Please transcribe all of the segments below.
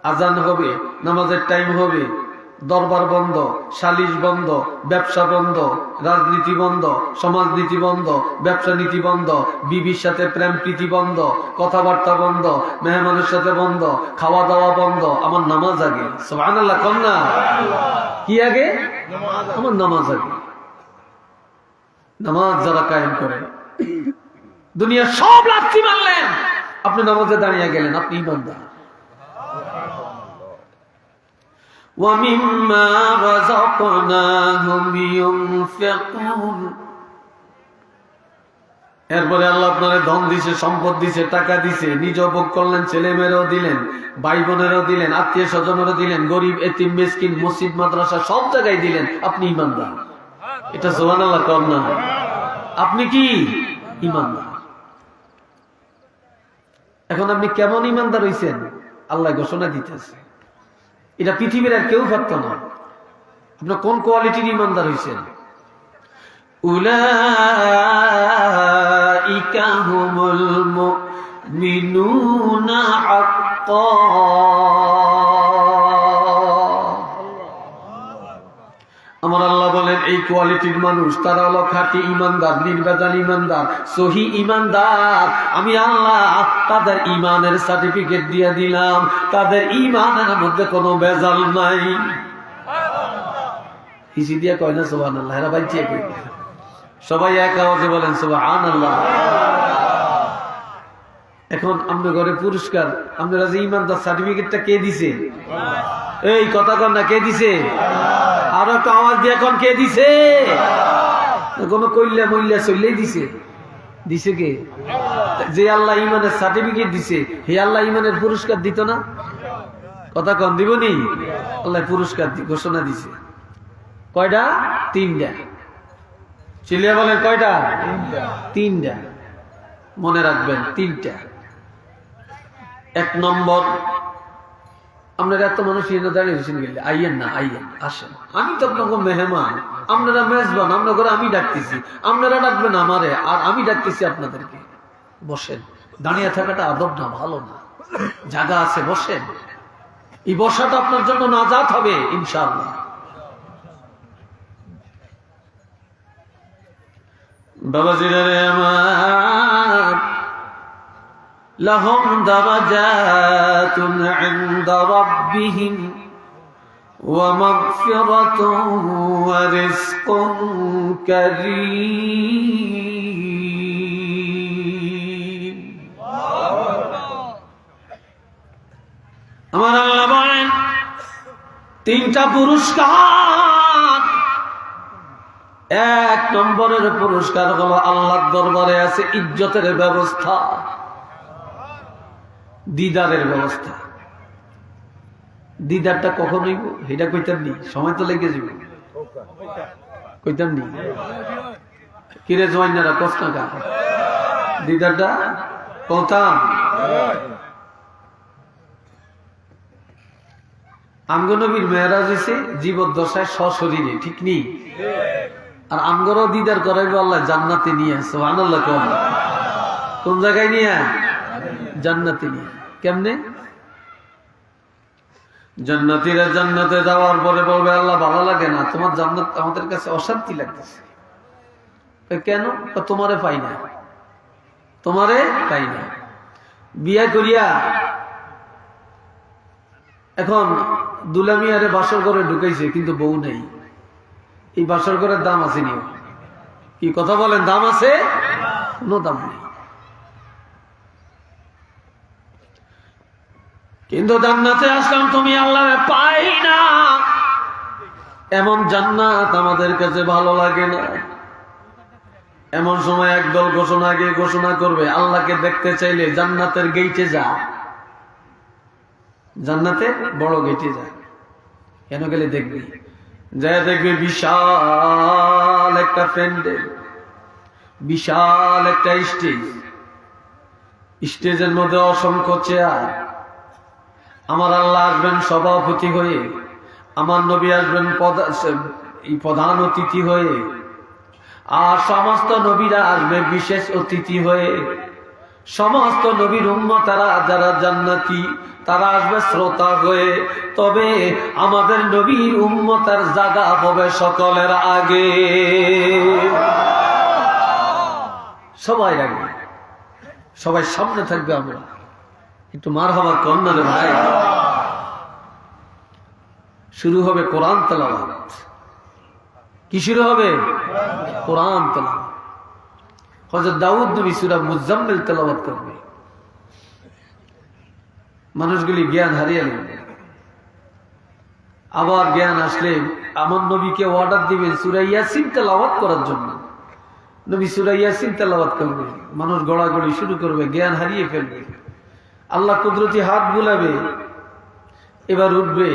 আজান হবে, নামাজের টাইম হবে, দরবার বন্ধ, সালিশ বন্ধ, ব্যবসা বন্ধ, রাজনীতি বন্ধ, সমাজনীতি বন্ধ, ব্যবসা নীতি বন্ধ, বিবির সাথে প্রেম প্রীতি বন্ধ, কথাবার্তা বন্ধ, মেহমানের সাথে বন্ধ, খাওয়া দাওয়া বন্ধ, আমার নামাজ আগে। সুবহানাল্লাহ কন্যা, কি আগে? আমার নামাজ আগে। নামাজ যারা কায়েম করে, দুনিয়ার সব লাথি মারলেন, আপনি নামাজে দাঁড়িয়ে গেলেন, আপনি ইমানদার। وَمِمَّا رَزَقْنَاهُمْ يُنْفِقُونَ। এরপরে আল্লাহ আপনারে ধন দিছে, সম্পদ দিছে, টাকা দিছে, নিজে ভোগ করলেন, ছেলে মেয়েরও দিলেন, ভাই বোনেরও দিলেন, আত্মীয় স্বজনেরও দিলেন, গরিব এতিম মিসকিন মসজিদ মাদ্রাসা সব জায়গায় দিলেন, আপনি ইমানদার। এটা সুবহানাল্লাহ কম না? আপনি কি ইমানদার? এখন আপনি কেমন ইমানদার হইছেন আল্লাহ ঘোষণা দিতেছে। এটা পৃথিবীর আর কেউ পারত না। আপনার কোন কোয়ালিটির ইমানদার হইছেন? উলাইকা হুমুল মুমিনুনা হাক্কান। আমার আল্লাহ বলেন এই কোয়ালিটির মানুষ তারা হলো খাঁটি ইমানদার, নির্ভেজাল ইমানদার, সহি ইমানদার। আমি আল্লাহ তাদের ইমানের সার্টিফিকেট দিয়ে দিলাম, তাদের ইমানের মধ্যে কোনো ভেজাল নাই। হিসি দিয়ে কয় না সুবহানাল্লাহ? এরা বাইচে কই? সবাই এক আওয়াজে বলেন সুবহানাল্লাহ। এখন আমাদের ঘরে পুরস্কার, আপনারা যে ইমানদার সার্টিফিকেটটা কে দিছে? এই কথা কন না, কে দিছে? আর একটা আওয়াজ দিয়ে এখন কে দিছে? কোনো কইল্লা মইল্লা চললেই দিছে? দিছে কে? যে আল্লাহ ইমানের সার্টিফিকেট দিছে, হে আল্লাহ ইমানের পুরস্কার দিত না? কথা কন, দিবনি? আল্লাহ পুরস্কার ঘোষণা দিছে। কয়টা? 3টা। চিল্লিয়া বলেন কয়টা? 3টা। মনে রাখবেন 3টা। 1 নম্বর, আপনারা এত মানুষ এনে দাঁড়িয়েছেন, গেলে আইয়েন না, আইয়েন, আসেন, আমি তো আপনাকে মেহমান, আপনারা মেজবান, আপনার ঘরে আমি ডাকতেছি, আপনারা ডাকবেন আমারে, আর আমি ডাকতেছি আপনাদেরকে। বসেন। দাঁড়িয়ে থাকাটা আদব না, ভালো না। জায়গা আছে, বসেন। এই বসাটা আপনার জন্য নাজাত হবে ইনশাআল্লাহ। বাবাজিরা রে আমার, লাহুম দারাজাতুন ইনদা রাব্বিহিম ওয়া মাগফিরাতুন ওয়া রিজকুন কারীম। আমার আল্লাহ বলেন 3টা পুরস্কার। 1 নম্বরের পুরস্কার হলো আল্লাহর দরবারে আছে ইজ্জতের ব্যবস্থা, দিদারের ব্যবস্থা। দিদারটা কখন হইব এটা কইতাম নি, সময় তো লেগে যাবে, কইতাম নি। কিরে জওয়াইনারা কষ্ট না, দিদারটা কইতাম। আমগো নবীর মেরাজ হইছে জীবদ্দশায় সশরীরে, ঠিক নি? আর আমগরও দিদার করাইবো আল্লাহ জান্নাতে নিয়ে। সুবহানাল্লাহ। কোন জায়গায় নিয়ে? জান্নাতে নিয়ে। কেমনে? জান্নাতীরা জান্নাতে যাওয়ার পরে বলবে আল্লাহ ভালো লাগে না, তোমার জান্নাত আমাদের কাছে অশান্তি লাগতেছে। কেন? তোমারে পাই না, তোমারে পাই না। বিয়া করিয়া এখন দুলামিয়ারে বাসর ঘরে ঢুকাইছে, কিন্তু বউ নেই। এই বাসর ঘরের দাম আছে নি? কি কথা বলেন? দাম আছে? কোনো দাম নেই। কিন্তু জান্নাতে আসলাম, তুমি আল্লাহ পাই না, এমন জান্নাত আমাদের কাছে ভালো লাগে না। এমন সময় একদল ঘোষণা করবে, আল্লাহকে দেখতে চাইলে জান্নাতের গেইটে যা, জান্নাতে বড় গেইটে যা। কেন গেলে দেখবি, যা দেখবে বিশাল একটা প্যান্ডেল, বিশাল একটা স্টেজ, স্টেজের মধ্যে অসংখ্য চেয়ার। আমার আল্লাহ আসবেন সভাপতি হয়ে, আমার নবী আসবেন প্রধান অতিথি হয়ে, আর সমস্ত নবীরা আসবে বিশেষ অতিথি হয়ে। সমস্ত নবীর উম্মতেরা যারা জান্নাতি তারা আসবে শ্রোতা হয়ে, তবে আমাদের নবীর উম্মতের জায়গা হবে সকলের আগে, সবাই আগে, সবাই সামনে থাকবে। আমরা একটু মারহাবা কন্যা রে ভাই। শুরু হবে কোরআন তেলাওয়াত। কি শুরু হবে? কোরআন তেলাওয়াত। হযরত দাউদ নবী সূরা মুজাম্মিল তেলাওয়াত করবে। মানুষগুলি জ্ঞান হারিয়ে নেবে। আবার জ্ঞান আসলে আমার নবীকে অর্ডার দিবেন সূরা ইয়াসিন তেলাওয়াত করার জন্য। নবী সূরা ইয়াসিন তেলাওয়াত করবে, মানুষ গড়াগড়ি শুরু করবে, জ্ঞান হারিয়ে ফেলবে। আল্লাহ কুদরতি হাত বুলাবে, এবার উঠবে,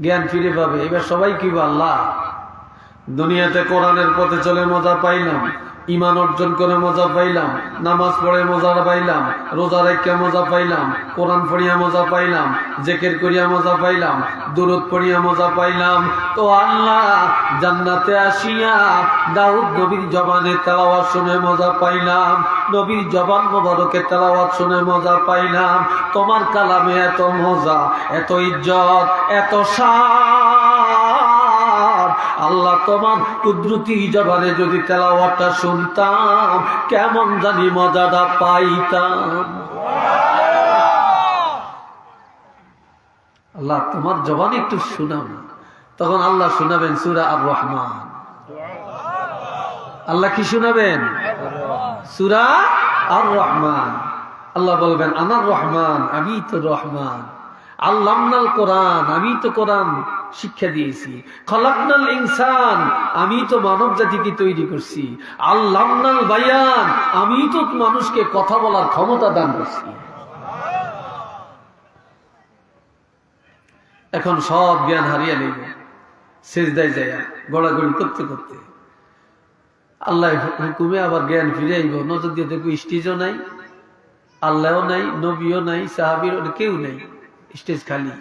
জ্ঞান ফিরে পাবে। এবার সবাই কি আল্লাহ দুনিয়াতে কোরআনের পথে চলে মজা পাইলাম, ঈমান অর্জন করে মজা পাইলাম, নামাজ পড়ে মজা পাইলাম, রোজা রাখিয়া মজা পাইলাম, কোরআন পড়িয়া মজা পাইলাম, জিকির করিয়া মজা পাইলাম, দুরূদ পড়িয়া মজা পাইলাম। তো আল্লাহ জান্নাতে আসিয়া দাউদ নবীর জবানে তেলাওয়াত শুনে মজা পাইলাম, নবীর জবান মোবারকে তেলাওয়াত শুনে মজা পাইলাম। তোমার কালামে এত মজা, এত ইজ্জত, এত শান, আল্লাহ তোমার কুদরতি জবানে যদি তেলাওয়াতটা শুনতাম কেমন জানি মজাটা পাইতাম। আল্লাহ তোমার জবানে একটু শুনাও। তখন আল্লাহ শোনাবেন সূরা আর রহমান। আল্লাহ কি শোনাবেন? সূরা আর রহমান। আল্লাহ বলবেন আনার রহমান, আমি তো রহমান। আল্লামনাল কোরআন, আমি তো কোরআন শিক্ষা দিয়েছি। খলাকনাল ইনসান, আমি তো মানব জাতিকে তৈরি করছি। আল্লামনাল বায়ান, আমি তো মানুষকে কথা বলার ক্ষমতা দান করছি। এখন সব জ্ঞান হারিয়ে নেব, সেজদায় যায় গড়াগড়ি করতে করতে। আল্লাহ হুকুমে আবার জ্ঞান ফিরে আইব। নজর দিয়ে দেখবো স্টেজও নাই, আল্লাহও নাই, নবীও নাই, সাহাবীর কেউ নাই, স্টেজ খালি।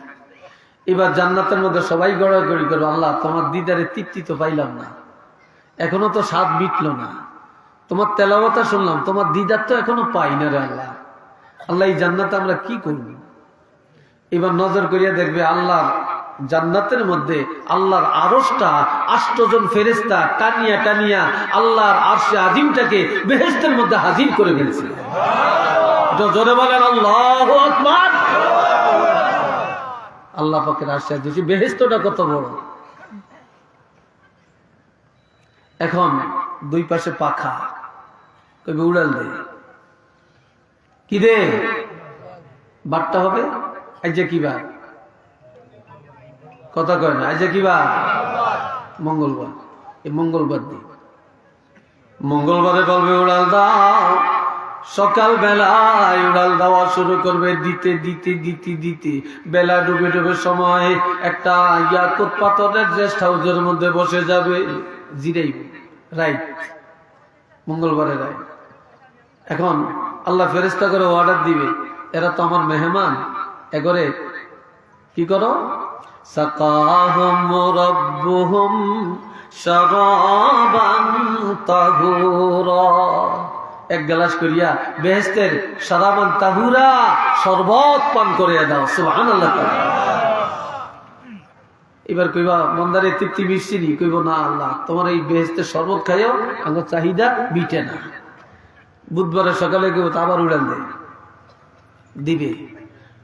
এবার জান্নাতের মধ্যে সবাই গড়াগড়ি করো, আল্লাহ তোমার দিদারে তৃপ্তি তো পাইলাম না, এখনো তো স্বাদ মিটলো না। তোমার তেলাওয়াত শুনলাম, তোমার দিদার তো এখনো পাই না রে আল্লাহ। আল্লাহ এই জান্নাতে আমরা কি করব? এবার নজর করিয়া দেখবে আল্লাহর জান্নাতের মধ্যে আল্লাহর আরশটা 8 জন ফেরেশতা টানিয়া টানিয়া আল্লাহর আরশে আজিমটাকে বেহেশতের মধ্যে হাজির করে ফেলছে। এটা জোরে বলেন আল্লাহু আকবার। আল্লাহ পাকের আরশে আজিম, বেহেশতটা কত বড়। এখন দুই পাশে পাখা, কইবে উড়াল দে। কি দে? বারটা হবে। আজ কি বার? কথা কয় না। আজ কি বার? মঙ্গলবার। এই মঙ্গলবার দিন মঙ্গলবারে বলবে উড়াল দাও। সকাল বেলায় উড়াল দেওয়া শুরু করবে, দিতে দিতে দিতে দিতে বেলা ডুবে ডুবে সময় একটা ইয়াকুত পাথরের রেস্ট হাউসের মধ্যে বসে যাবে, জিরাইব। রাইট, মঙ্গলবারে রাইট। এখন আল্লাহ ফেরেশতা করে অর্ডার দিবে, এরা তো আমার মেহমান, এগরে কি করো? সাকাহুম রাব্বুহুম শারাবান তাহুরা, এক গ্লাস করিয়া বেহেশতের শারাবান তাহুরা শরবত পান করিয়া দাও। সুবহানাল্লাহ। এবার কইবা মন্দারে তৃপ্তি মিশছিনি, কইব না আল্লাহ তোমার এই বেহেশতের শরবত খাইও আমার চাহিদা মিটে না। বুধবারের সকালে কেউ আবার উড়ান দেয়, দিবে।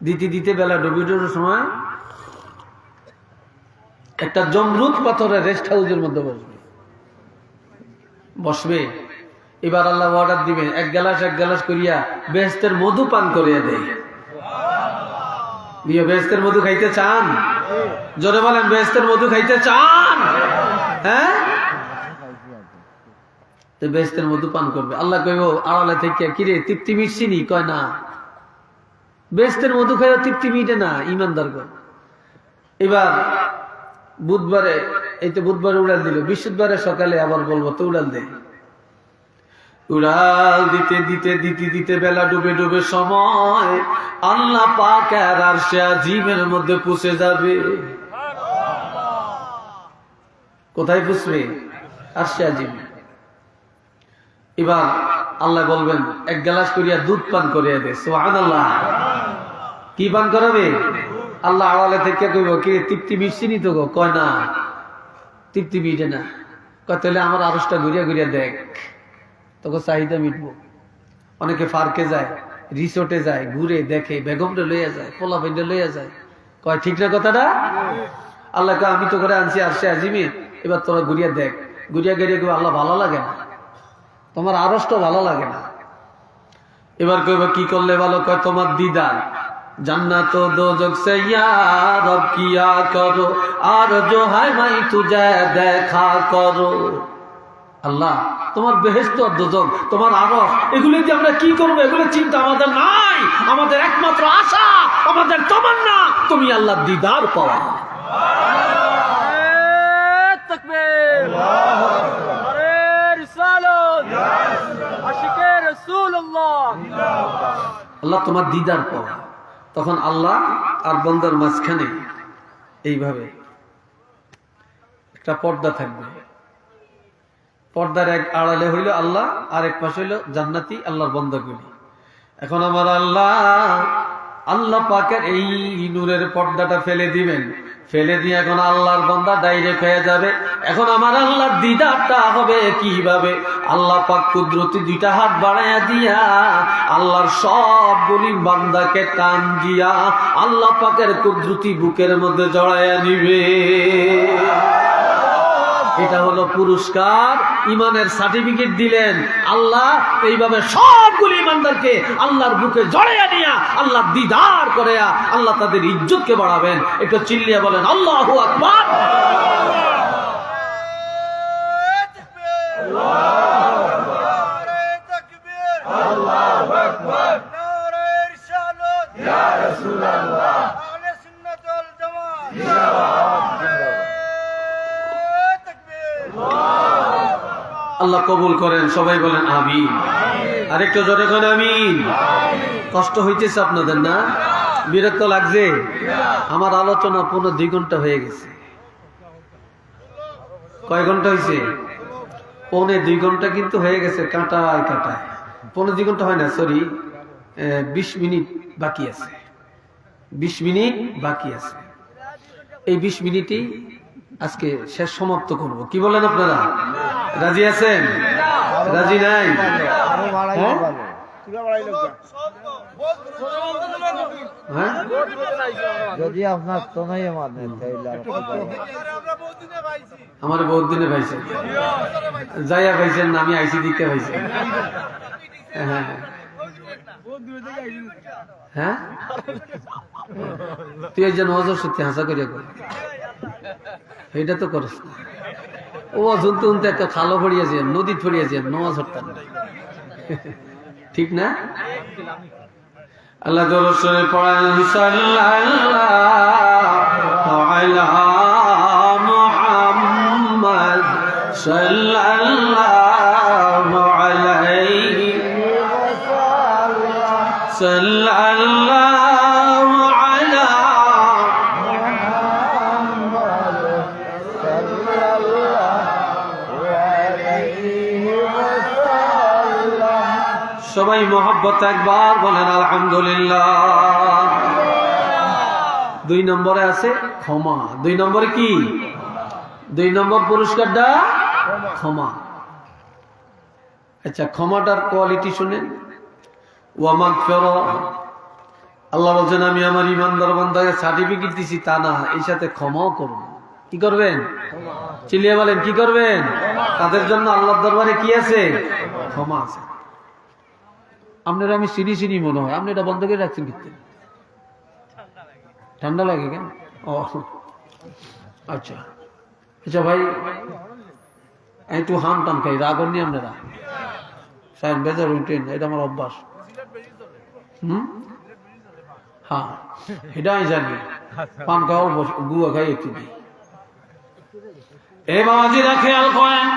দিতে দিতে বেলা ডুবে ডুবে সময় একটা জমরুদ পাথরের রেস্ট হাউসের মধ্যে বসবে। এবার আল্লাহ অর্ডার দিবে, এক গ্লাস করিয়া বেহেশতের মধু পান করিয়া দেয়। বেহেশতের মধু খাইতে চান? জোরে বলেন, বেহেশতের মধু খাইতে চান? হ্যাঁ, বেহেশতের মধু পান করবে। আল্লাহ কইব আড়ালে থেকে, কিরে তৃপ্তি মিটছিনি? কয় না। বেহেশতের মধু খাইয়া তৃপ্তি মিটে না, ইমানদার গো। এবার বুধবারে, এই তো বুধবারে উড়াল দিল, বৃহস্পতিবারে সকালে আবার বলবো তো উড়াল দে। উড়াল দিতে দিতে দিতে দিতে বেলা ডুবে ডুবে সময় আল্লাহ পাক আর আরশে আজিমের মধ্যে পৌঁছে যাবে। কোথায় পৌঁছবে? আরশে আজিম। এবার আল্লাহ বলবেন এক গ্লাস করিয়া দুধ পান করিয়া দে। সুবহানাল্লাহ। কি পান করাবে? আল্লাহ আড়ালে থেকে কইব কি তৃপ্তি মিশছি নি তো গো? কয় না, তৃপ্তি মিটে না। কয় তাহলে আমার আরসটা ঘুরিয়া ঘুরিয়া দেখ, তোকে চাহিদা মিটবো। অনেকে পার্কে যায়, রিসোর্টে যায়, ঘুরে দেখে, বেগমটা লইয়া যায়, পোলা পেন্ডে লইয়া যায়। কয় ঠিক না কথাটা? আল্লাহ কয় আমি তো করে আনছি আরশে আজিমে, এবার তোরা ঘুরিয়া দেখ। ঘুরিয়া গেরিয়ে কই আল্লাহ ভালো লাগে না, তোমার আরসটা ভালো লাগে না। এবার কইবা কি করলে ভালো? কয় তোমার দিদার। জান্নাত ও দোজখ সে ইয়া রব কিয়া করো, আর জো হায় মাই তুঝে দেখা করো। আল্লাহ তোমার বেহেশত আর দোজখ, তোমার আরশ, এগুলো দিয়ে আমরা কি করবো? এগুলো চিন্তা আমাদের নাই। আমাদের একমাত্র আশা, আমাদের তামান্না তুমি আল্লাহর দিদার পাওয়া। তাকবীর, নারে রিসালাত, আশিকে রাসূলুল্লাহ। আল্লাহ তোমার দিদার পাওয়া। তখন আল্লাহ আর বান্দার মাঝখানে এইভাবে একটা পর্দা থাকবে। পর্দার এক আড়ালে হইল আল্লাহ, আর এক পাশে হইল জান্নাতি আল্লাহর বান্দাগুলি। এখন আমার আল্লাহ পাকের এই নূরের পর্দাটা ফেলে দিবেন। ফেলে দিয়ে এখন আল্লাহর বান্দা ডাইরেক্ট হয়ে যাবে। এখন আমার আল্লাহর দিদারটা হবে কিভাবে? আল্লাহ পাক কুদরতি দুইটা হাত বাড়াইয়া দিয়া আল্লাহর সবগুলি বান্দাকে টান দিয়া আল্লাহ পাকের কুদরতি বুকের মধ্যে জড়াইয়া নিবে। এটা হলো পুরস্কার, ইমানের সার্টিফিকেট দিলেন আল্লাহ। এইভাবে সবগুলি ইমানদারকে আল্লাহর বুকে জড়াইয়া নিয়া আল্লাহ দিদার করে আল্লাহ তাদের ইজ্জতকে বাড়াবেন। একটু চিল্লিয়া বলেন আল্লাহু আকবার। আল্লাহু আকবার, নারে রিসালাত, ইয়া রাসূলুল্লাহ, আহলে সুন্নাত ওয়াল জামাত, আল্লাহ কবুল করেন। সবাই বলেন আমিন। আরেকটু জোরে করেন আমিন। কষ্ট হইতেছে আপনাদের না? বিরক্ত লাগছে? আমার আলোচনা 2.5 ঘন্টা হয়ে গেছে। কয় ঘন্টা হয়েছে? 2.5 ঘন্টা কিন্তু হয়ে গেছে কাঁটায় কাঁটায়। 2.5 ঘন্টা হয় না, সরি, 20 মিনিট বাকি আছে। 20 মিনিট বাকি আছে। এই 20 মিনিটই আজকে শেষ সমাপ্ত করব। কি বলেন আপনারা? রাজি আছেন? রাজি নাই? হ্যাঁ, যদি আপনার তো নাই আমার বহুত দিনে পাইছে, যাইয়া পাইছেন না, আমি আইসি দিকে পাইছি। হ্যাঁ হ্যাঁ, তুই একজন অজর সত্যি হাসা করিয়া কর, এইটা তো করস না। ও অজন্ত একটা খালো ফড়িয়েছে, নদী ফড়িয়েছে, নমাজ হরতাম ঠিক না? আল্লাহ দরুদ পড়েন সাল্লাল্লাহু আলা মুহাম্মদ সাল্লাল্লাহু আলাইহি সাল্লাল্লাহু আলা সবাই মোহাব্বত একবার বলেন আলহামদুলিল্লাহ। 2 নম্বরে আছে ক্ষমা। 2 নম্বরে কি? 2 নম্বর পুরস্কারটা ক্ষমা। আচ্ছা, ক্ষমাটার কোয়ালিটি শুনেন। ওয়া মাগফিরা, আল্লাহ বলছেন আমি আমার ইমানদার বান্দাকে সার্টিফিকেট দিছি তা না, এই সাথে ক্ষমাও করব। কি করবেন? চিল্লিয়ে বলেন কি করবেন? তাদের জন্য আল্লাহর দরবারে কি আছে? ক্ষমা আছে। আপনারা আমি চিনি চিনি মনে হয়, আপনি এটা বন্ধ করে রাখছেন কিন্তু। ঠান্ডা লাগে কেন? ও আচ্ছা আচ্ছা ভাই, একটু হাম টান খাই, রাগ নি আপনারা, সাইন বেজার উঠেন, এটা আমার অভ্যাস। হ্যাঁ, এটা আমি জানি। পান খাওয়া গুয়া খাই একটু দিই। এই বাবাজিরা খেয়াল করেন,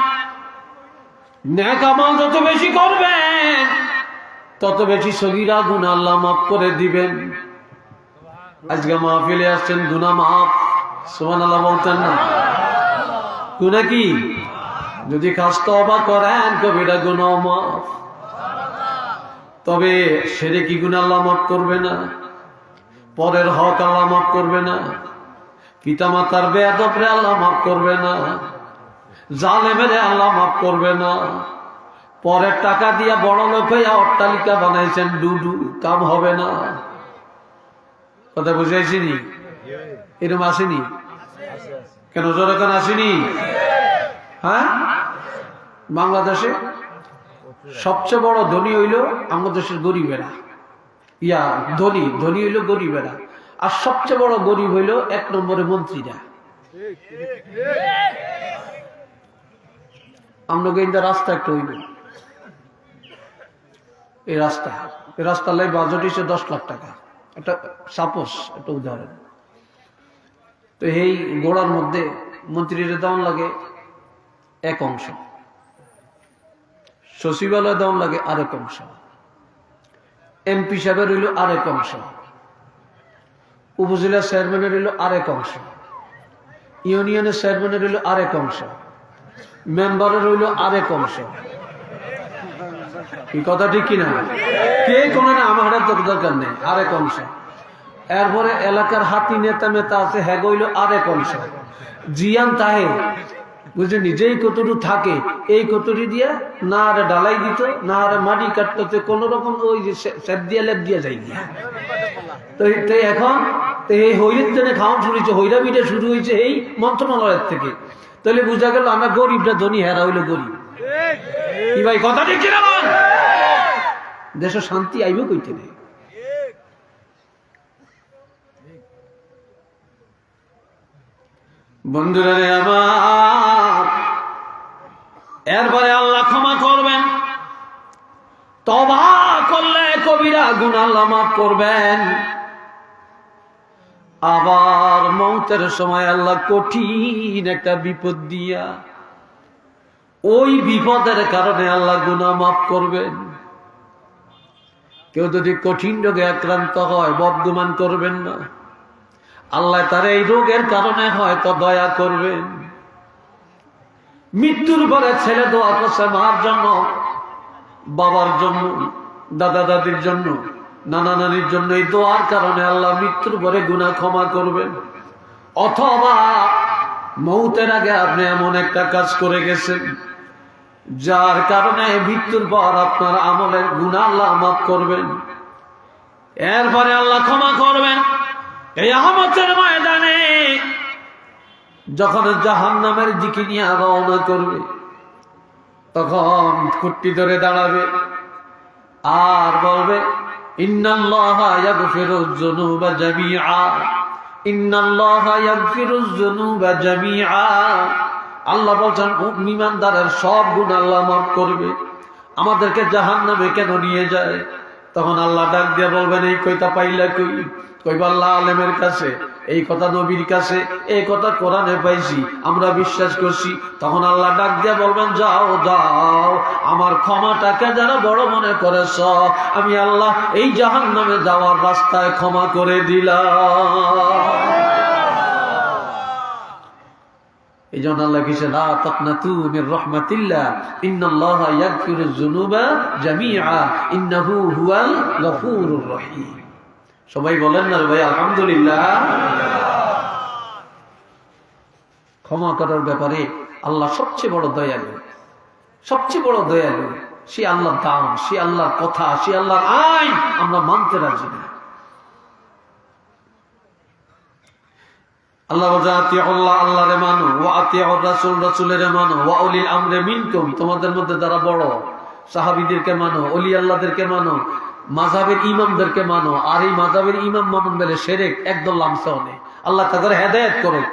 নেক আমল যত বেশি করবেন তত বেশি সগীরা গুনাহ আল্লাহ মাফ করে দিবেন। আজকে মাহফিলে আসছেন গুনাহ মাফ, সুবহানাল্লাহ বলতেন না? গুনাহ কি? যদি খাস তওবা করেন কবিরা গুনাহ মাফ। তবে শিরকি গুনাহ আল্লাহ মাফ করবে না, পরের হক আল্লাহ মাফ করবে না, পিতামাতার বেয়াদবরে আল্লাহ মাফ করবে না, জালেমেরে আল্লাহ মাফ করবে না। পরের টাকা দিয়া বড় লোক হইয়া অট্টালিকা বানাইছেন, ডুডু কাম হবে না। কথা বুঝাইছি নি? এরকম আসেনি কেন? জোরে কেন আসেনি? হ্যাঁ, বাংলাদেশে সবচেয়ে বড় ধনী হইল আমাদের দেশের গরিবেরা, ধনী ধনী হইল গরিবেরা, আর সবচেয়ে বড় গরিব হইল 1 নম্বরে মন্ত্রীরা। আমরা কিন্তু রাস্তা একটা হইল, এই রাস্তা লাই বাজেট হচ্ছে 10 লাখ টাকা, একটা সাপোজ, একটা উদাহরণ। তো এই গোড়ার মধ্যে মন্ত্রীর দাম লাগে 1 অংশ, সচিবালয় দাম লাগে 1 অংশ, এমপি সাহেবের হইল 1 অংশ, উপজেলা চেয়ারম্যানের হইল 1 অংশ, ইউনিয়নের চেয়ারম্যানের হইল 1 অংশ, মেম্বারের হইল 1 অংশ। এই কথা ঠিক কিনা? কে কোন না, আমার দরকার নেই, 1 অংশ। এরপরে এলাকার হাতি নেতা মেতা আছে, হ্যাঁ হইল 1 অংশ। জিয়ান তাহে বুঝে নিজেই কতটুকু থাকে, এই কতটি দিয়া না আরে ডালাই দিত, না আরে মাটি কাটতে, কোন রকম ওই যে স্যাপ দিয়া লেপ দিয়া যাই গিয়া। তো এখন এই হইলের জন্য খাওয়ান শুরু হয়েছে, হইরা মিটে শুরু হয়েছে এই মন্ত্রণালয়ের থেকে। তাহলে বোঝা গেল আমরা গরিবটা ধনী, হেরা হইলো গরিব। কি ভাই কথা ঠিক কিনা? দেশে শান্তি আইব কইতে নেই। বন্ধুরা রে আমার, এরপরে আল্লাহ ক্ষমা করবেন, তওবা করলে কবিরা গুনাহ আল্লাহ মাফ করবেন। আবার মৌতের সময় আল্লাহ কঠিন একটা বিপদ দিয়া, ওই বিপদের কারণে আল্লাহ গুনাহ মাফ করবেন। কেউ যদি কঠিন রোগে আক্রান্ত হয়, বদগুমান করবেন না, আল্লাহ তার এই রোগের কারণে হয়তো দয়া করবেন। মৃত্যুর পরে ছেলে দোয়া করছে মার জন্য, বাবার জন্য, দাদা দাদির জন্য, নানা নানির জন্য, এই দোয়ার কারণে আল্লাহ মৃত্যুর পরে গুনাহ ক্ষমা করবেন। অথবা মৌতের আগে আপনি এমন একটা কাজ করে গেছেন যার কারণে মৃত্যুর পর আপনার আমলের গুনাহ আল্লাহ মাফ করবেন। এরপরে আল্লাহ ক্ষমা করবেন। এই আহমতের ময়দানে যখন জাহান্নামের দিকে নিয়ে রওনা করবে, তখন কুট্টি ধরে দাঁড়াবে আর বলবে, ইন্নাল্লাহা ইয়াগফিরুয যুনুবা জামিআ, ইন্নাল্লাহা ইয়াগফিরুয যুনুবা জামিআ। আল্লাহ বলছেন ঈমানদারের সব গুনাহ আল্লাহ মাফ করবে, আমাদেরকে জাহান্নামে কেন নিয়ে যায়? তখন আল্লাহ ডাক দিয়ে বলবেন, এই কইতা পাইলা কই? কইবা আল্লাহ আলেমের কাছে, এই কথা নবীর কাছে, এই কথা কোরআনে পাইছি, আমরা বিশ্বাস করছি। তখন আল্লাহ ডাক দিয়ে বলবেন, যাও যাও, আমার ক্ষমাটাকে যারা বড় মনে করেছ, আমি আল্লাহ এই জাহান্নামে যাওয়ার রাস্তায় ক্ষমা করে দিলাম। এই জন্য আল্লাহ কিসে, লা তাকনাতু মির রাহমাতিল্লাহ, ইন্নাল্লাহা ইয়াগফিরুয যুনুবা জামিআ, ইন্নাহু হুয়াল গফুরুর রহিম। সবাই বলেন না ভাই আলহামদুলিল্লাহ। ক্ষমা করার ব্যাপারে আল্লাহ সবচেয়ে বড় দয়ালু, সবচেয়ে বড় দয়ালু। সে আল্লাহর দান, সে আল্লাহর কথা, সে আল্লাহর আইন আমরা মানতে রাজি না। আল্লাহ আল্লাহ আল্লাহরে মানো, ওয়া আতিউর রাসূল রাসূলের মানো, ওয়া উলিল আমরি মিনকুম, তোমাদের মধ্যে যারা বড়, সাহাবীদেরকে মানো, ওলি আল্লাহদেরকে মানো, মাযহাবের ইমামদেরকে মানো। আর এই মাযহাবের ইমাম মামুন বলে শিরক একদম লামসা নেই। আল্লাহ তাদের হেদায়েত করুক।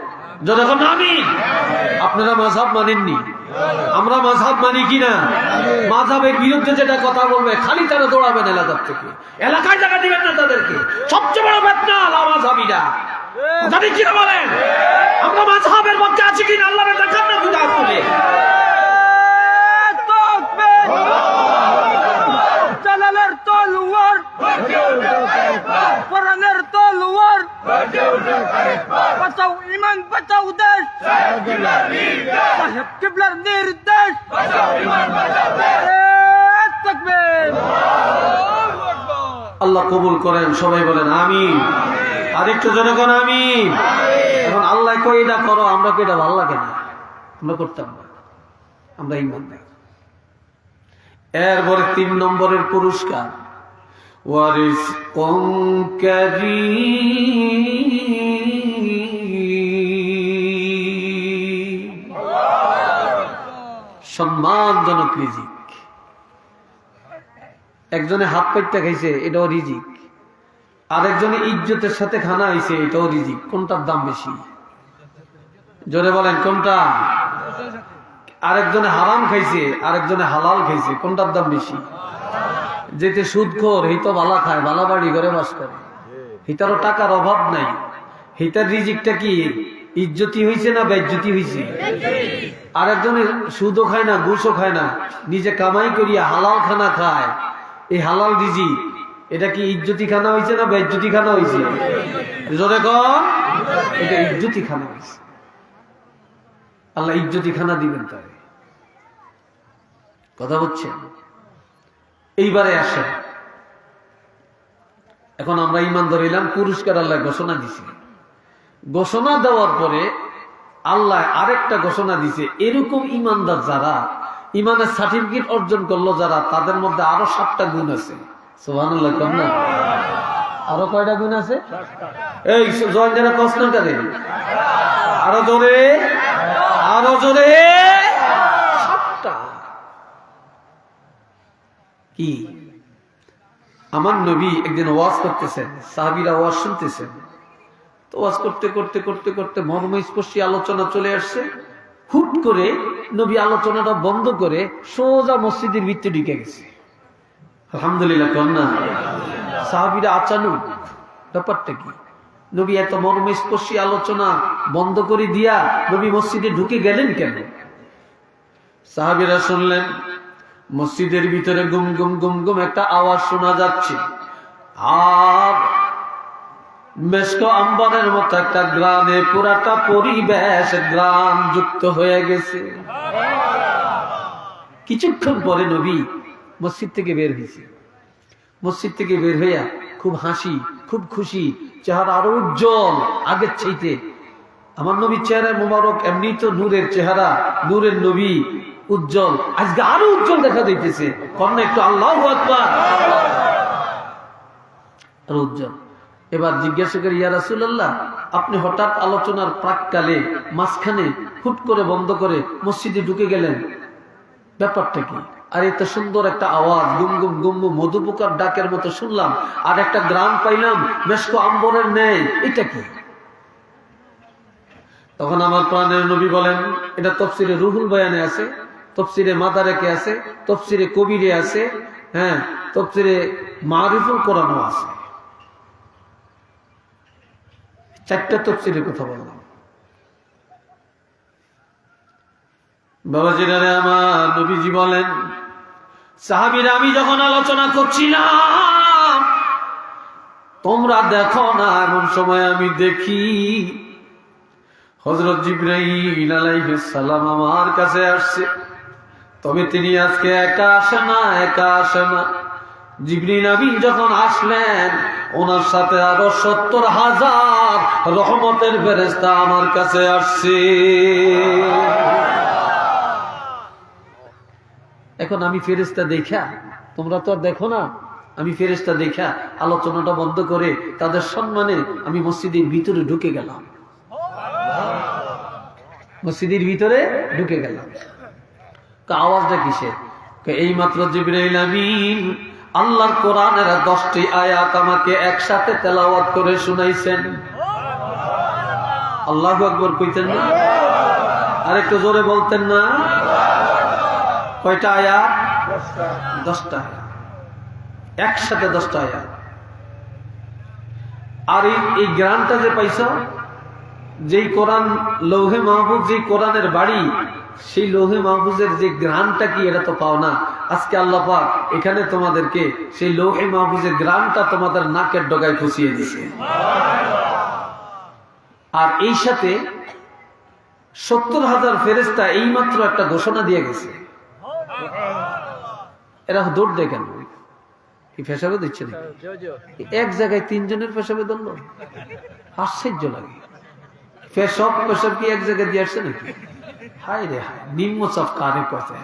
যখন আমিন। আপনারা মাযহাব মানেননি, আমরা মাযহাব মানি কিনা? মাযহাবের বিরুদ্ধে যেটা কথা বলবে খালি তারা দৌড়াবেন এলাকার থেকে, এলাকায় জায়গা দিবেন না তাদেরকে। সবচেয়ে বড় ফিতনা মাযহাবিরা। কথা ঠিক কিনা বলেন? আমরা মাযহাবের পক্ষে আছি কিনা? আল্লাহর দেখান না বুঝা বলে। জালালের তলোয়ার, কোরআনের তলোয়ার, বাঁচাও ঈমান, বাঁচাও দেশ, সাহেব কিবলার নির্দেশ, তাকবীর। আল্লাহ কবুল করেন, সবাই বলেন আমিন। আরেকটু জনগণ আমিন। এখন আল্লাহ কই এটা করো, আমরা কই এটা ভালো লাগে না, আমরা করতাম না, আমরা ইমানদার। এরপরে 3 নম্বরের পুরস্কার, ওয়ারিজকুন কারীম, সম্মানজনক রিজিক। একজনে হাত পাইটা খাইছে, এটাও রিজিক। আরেকজনে ইজ্জতের সাথে খানা হয়েছে, এটাও রিজিক। কোনটার দাম বেশি? জোরে বলেন কোনটা? আরেকজনে হারাম খাইছে, আরেকজনে হালাল খাইছে, কোনটার দাম বেশি? যেতে সুদখোর এই তো ভালা খায়, ভালা বাড়ি ঘরে বাস করে, হিতারও টাকার অভাব নাই। হিতার রিজিকটা কি ইজ্জতি হয়েছে না বেজ্জতি হয়েছে? আরেকজনে সুদও খায় না, ঘুষও খায় না, নিজে কামাই করিয়া হালাল খানা খায়। এই হালাল রিজিক, এটা কি ইজ্জতি খানা হয়েছে না বেজ্জতি খানা হয়েছে? জোরে কর, এটা ইজ্জতি খানা হয়েছে। আল্লাহ ইজ্জতি খানা দিবেন তারে। কথা বলছেন? এইবারে আসেন, এখন আমরা ঈমান ধরিলাম, পুরস্কার আল্লাহ ঘোষণা দিছে। ঘোষণা দেওয়ার পরে আল্লাহ আরেকটা ঘোষণা দিছে, এরকম ঈমানদার যারা, ঈমানের সার্টিফিকেট অর্জন করলো যারা, তাদের মধ্যে আরো 7টা গুণ আছে। সুবহানাল্লাহ। কম না? আরো কয়টা গুণ আছে? এই জয়েন যারা প্রশ্ন করে, আরো জোরে, আরো জোরে। 7টা কি? আমার নবী একদিন ওয়াজ করতেছেন, সাহাবীরা ওয়াজ শুনতেছেন। তো ওয়াজ করতে করতে করতে করতে মর্মস্পর্শী আলোচনা চলে আসছে। হুট করে নবী আলোচনাটা বন্ধ করে সোজা মসজিদের ভিতরে ঢুকে গেছে। আলহামদুলিল্লাহ কন্যা। সাহাবীরা আচানক, ব্যাপারটা কি? নবী এত মর্মস্পর্শী আলোচনা বন্ধ করে দিয়া নবী মসজিদে ঢুকে গেলেন কেন? সাহাবীরা শুনলেন মসজিদের ভিতরে গুম গুম গুম গুম একটা আওয়াজ শোনা যাচ্ছে, আর মেশক আম্বরের মতো একটা গ্রামে পুরাটা পরিবেশ গ্রাম যুক্ত হয়ে গেছে। কিছুক্ষণ পরে নবী মসজিদ থেকে বের হয়েছে। মসজিদ থেকে বের হইয়া খুব হাসি, খুব খুশি, চেহারা আরো উজ্জ্বল আগের চাইতে। আমার নবীর চেহারা মোবারক, এমনি তো নূরের চেহারা, নূরের নবী, উজ্জ্বল, আজকে আরো উজ্জ্বল দেখা যাইতেছে। কন্যা একটু আল্লাহু আকবার। আরো উজ্জ্বল। এবার জিজ্ঞাসা করি, ইয়া রাসূলুল্লাহ, আপনি হঠাৎ আলোচনার প্রাককালে মাঝখানে হুট করে বন্ধ করে মসজিদে ঢুকে গেলেন, ব্যাপারটা কি? আর এত সুন্দর একটা আওয়াজ, গুম গুম গুম গুম মধুপোকার ডাকের মতো শুনলাম, আর একটা গ্রাম পাইলাম মেশক আম্বরের ন্যায়, এটা কি? তখন আমার প্রাণের নবী বলেন, এটা তাফসীরে রুহুল বয়ানে আছে, তাফসীরে মাদারেকে আছে, তাফসীরে কবিরে আছে, হ্যাঁ, তাফসীরে মারিফুল কোরআনও আছে। 4টা তাফসীরের কথা বললাম। বাবাজিরা আমার, নবীজি বলেন, সাহাবীরা আমি যখন আলোচনা করছিলাম তোমরা দেখো না, এমন সময় আমি দেখি হযরত জিবরাইল আলাইহিস সালাম আমার কাছে আসছে। তবে তিনি আজকে একা আসে না, একা আসে না। জিবরিল আমিন যখন আসলেন, ওনার সাথে আরো 70,000 রহমতের ফেরেশতা আমার কাছে আসছে। এখন আমি ফেরেশতা দেখা, তোমরা তো আর দেখো না, আমি ফেরেশতা দেখা আলোচনাটা বন্ধ করে তাদের সম্মানে আমি মসজিদের ভিতরে ঢুকে গেলাম। মসজিদের ভিতরে ঢুকে গেলাম। আওয়াজটা কিসের? এই মাত্র জিবরাইল আমিন আল্লাহর কোরআনের 10টি আয়াত আমাকে একসাথে তেলাওয়াত করে শুনাইছেন। আল্লাহু আকবার কইতেন না? আরেকটু জোরে বলতেন না? কয়টা আয়াত? 10টা আয়াত, একসাথে 10টা আয়াত। আর এই জ্ঞানটা যে পাইছ, যেই কোরআন লৌহে মাহফুজ, যেই কোরআনের বাড়ি, সেই লৌহে মাহফুজের যে গ্রানটা কি, এটা তো পাও না। আজকে আল্লাহ পাক এখানে তোমাদেরকে সেই লৌহে মাহফুজের গ্রানটা তোমাদের নাকের ডগায় খুশিয়ে দিছে। আর এই সাথে 70,000 ফেরেশতা এইমাত্র একটা ঘোষণা দিয়ে গেছে। এরা দৌড় দেয় কেন? কি পেশাবে দিচ্ছে না? এক জায়গায় তিনজনের পেশাবে ধরলো, আশ্চর্য লাগে। সব পেশাব কি এক জায়গায় দিয়ে আসছে নাকি? হায় রে হায়, নিম্ন চাপ কারে কথা।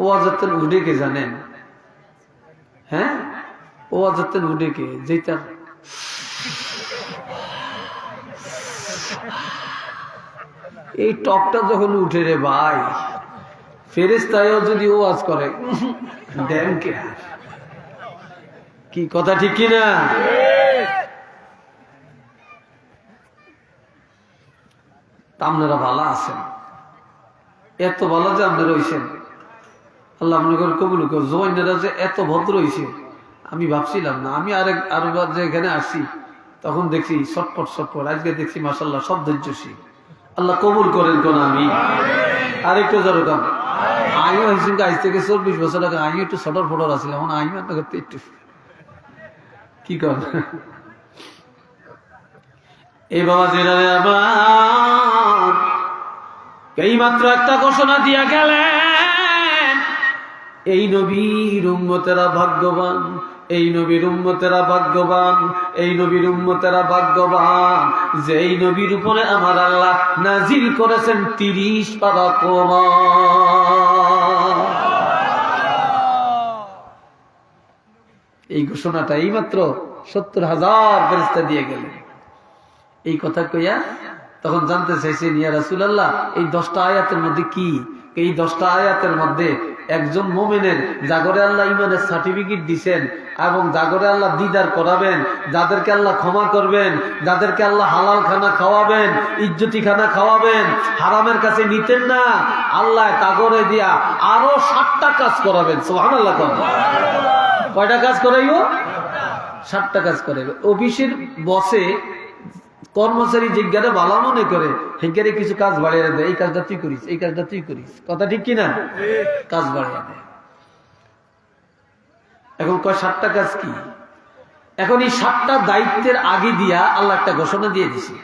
ও আজাতের উঠে কে জানেন? হ্যাঁ, ও আজাতের উঠে কে যেটা এই টকটা যখন উঠে রে ভাই, ফেরেশতায়ও যদি ও আজ করে দেন কে? কি কথা ঠিক কিনা? আপনারা ভালো আছেন, এত ভালো যে আপনারা হইছেন, আল্লাহ আপনাদের কবুল করুন। জোয়াইনেরা যে এত ভদ্র হইছে আমি ভাবছিলাম না। আমি আরেকবার যে এখানে আসছি তখন দেখছি ছটপট ছটপট, আজকে দেখছি মাশাআল্লাহ সব ধৈর্যশীল। আল্লাহ কবুল করেন কোন আমি আরেকটু জোরে কাম। আমিও হয়েছি আজ থেকে 40 বছর আগে আমি একটু ছটর ফটর আছিলাম, এখন আমি করতে একটু কি কর। এই বাবা জেরা আমার এই মাত্র একটা ঘোষণা দিয়া গেলেন, এই নবীর উম্মতেরা ভাগ্যবান, এই নবীর উম্মতেরা ভাগ্যবান, এই নবীর উম্মতেরা ভাগ্যবান যে এই নবীর উপরে আমার আল্লাহ নাজিল করেছেন 30 পারা কোরআন। এই ঘোষণাটা এই মাত্র 70,000 ফেরেশতা দিয়ে গেলেন। এই কথা কইয়া তখন জানতে চাইছেন, ইয়া রাসূলুল্লাহ এই 10টা আয়াতের মধ্যে কি? এই 10টা আয়াতের মধ্যে একজন মুমিনের জাগরে আল্লাহ ইমানের সার্টিফিকেট দিবেন এবং জাগরে আল্লাহ দিদার করাবেন, যাদেরকে আল্লাহ ক্ষমা করবেন, যাদেরকে আল্লাহ হালাল খানা খাওয়াবেন, ইজ্জতি খানা খাওয়াবেন, হারামের কাছে নিতেন না, আল্লাহ তাগরে দিয়া আরো 7টা কাজ করাবেন। সুবহানাল্লাহ। কয়টা কাজ করাইব? 7টা কাজ করাইবে। অফিসের বসে কর্মচারী জিজ্ঞাসা ভালো মনে করে হেগারে কিছু কাজ বাড়িয়ে দেয়, এই কাজটা তুই করিস, এই কাজটা তুই করিস। কথা ঠিক কিনা? কাজ বাড়িয়ে দেয়। এখন কয় 7টা কাজ কি? এখন এই 7টা দায়িত্বের আগে দিয়া আল্লাহ একটা ঘোষণা দিয়ে দিছে,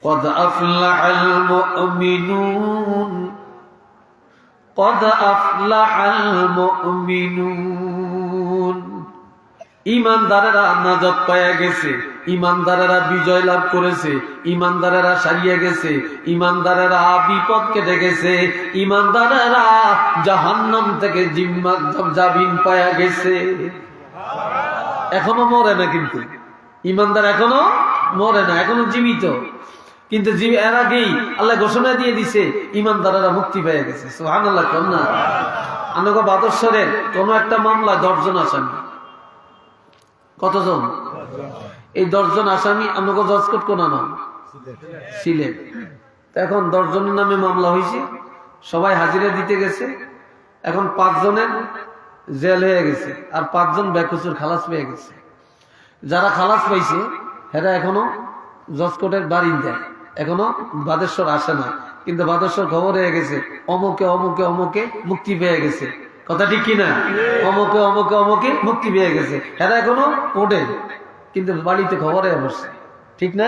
قد أفلح المؤمنون قد أفلح المؤمنون। ইমানদারেরা নাজাত পায়া গেছে, ইমানদারেরা বিজয় লাভ করেছে, ইমানদারেরা সারিয়ে গেছে, ইমানদারেরা বিপদ কেটে গেছে, ইমানদারেরা জাহান্নাম থেকে জামিন পায়া গেছে। এখনো মরে না, কিন্তু ইমানদার এখনো মরে না, এখনো জীবিত। কিন্তু এর আগেই আল্লাহ ঘোষণা দিয়ে দিছে ইমানদারেরা মুক্তি পেয়ে গেছে। সুবহানাল্লাহ। কন্যা আনগো বাদরসরের কোন একটা মামলা 10 জন আসামি। কতজন? এই 10 জন আসামি আমাকে জজকোর্ট কোন নাম? সিলেট। এখন 10 জনের নামে মামলা হয়েছে, সবাই হাজিরা দিতে গেছে। এখন 5 জনের জেল হয়ে গেছে আর 5 জন বেকসুর খালাস পেয়ে গেছে। যারা খালাস পাইছে এরা এখনো জজকোর্টের বারিন্দায়, এখনো বাদেশ্বর আসে না, কিন্তু বাদেশ্বর খবর হয়ে গেছে অমুকে অমুকে অমুকে মুক্তি পেয়ে গেছে। কথা ঠিক কিনা? অমুকে অমুকে অমুকে মুক্তি পেয়ে গেছে। এরা এখনো কোর্টে, কিন্তু বাড়িতে খবরে বসছে। ঠিক না?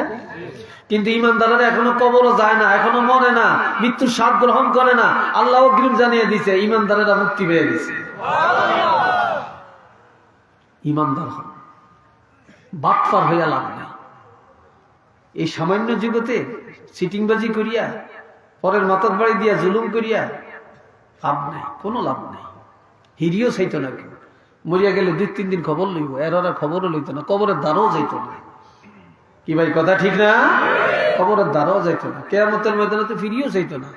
কিন্তু ইমানদারেরা এখনো কবরও যায় না, এখনো মরে না, মৃত্যুর স্বাদ গ্রহণ করে না। আল্লাহ অগ্রিম জানিয়ে দিছে ইমানদারেরা মুক্তি পেয়ে গেছে। ইমানদার হন, বাটপার হইয়া লাভ নেই। এই সামান্য জগতে সিটিংবাজি করিয়া, পরের মাথার বাড়ি দিয়া জুলুম করিয়া লাভ নাই, কোনো লাভ নাই। হিরিও চাইতো না, কেউ মরিয়া গেলে 2-3 দিন খবর লইব, এর ওরা খবরও লইত না, কবরের দ্বারও যাইত না। কি ভাই কথা ঠিক না? কবরের দ্বারও যাইত না, কিয়ামতের ময়দানে তো ফিরিও চাইতো না।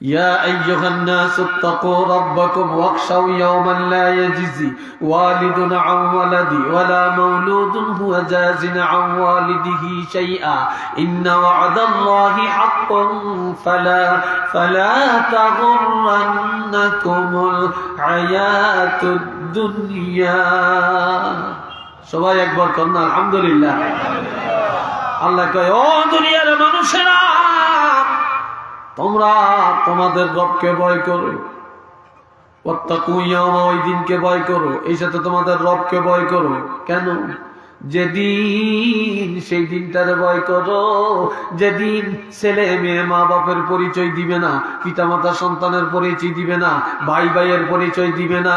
يا أيها الناس اتقوا ربكم واخشوا يوما لا يجزي والد عن ولده ولا مولود هو جاز عن والده شيئا إن وعد الله حق فلا تغرنكم الحياة الدنيا। সবাই একবার করুন আলহামদুলিল্লাহ। আল্লাহ কয়, ও দুনিয়ার মানুষেরা, তোমরা তোমাদের রবকে ভয় করো, ওয়াত্তাকু ইয়াওমা, ওই দিনকে ভয় করো, এই সাথে তোমাদের রবকে ভয় করো। কেন? যেদিন, সেই দিনটার ভয় করো যেদিন ছেলে মেয়ে মা বাপের পরিচয় দিবে না, পিতামাতা সন্তানের পরিচয় দিবে না, ভাই ভাইয়ের পরিচয় দিবে না,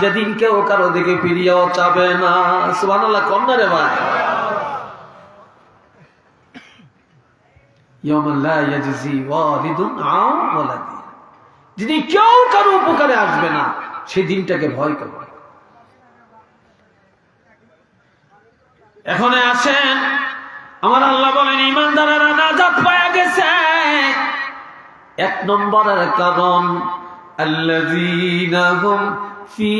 যেদিন কেউ কারো দিকে ফিরিয়েও চাবে না। সুবহানাল্লাহ কন্যা রে ভাই। ইয়াওমা লা ইয়াজজি ওয়ালিদুন আন ওয়ালাদি, যিনি কেউ কারো উপকারে আসবে না, সেই দিনটাকে ভয় করো। এখন আসেন, আমার আল্লাহ বলেন ঈমানদারেরা নাজাত পায়া গেছে। এক নম্বরের কারণ আল্লাযীনা হুম ফি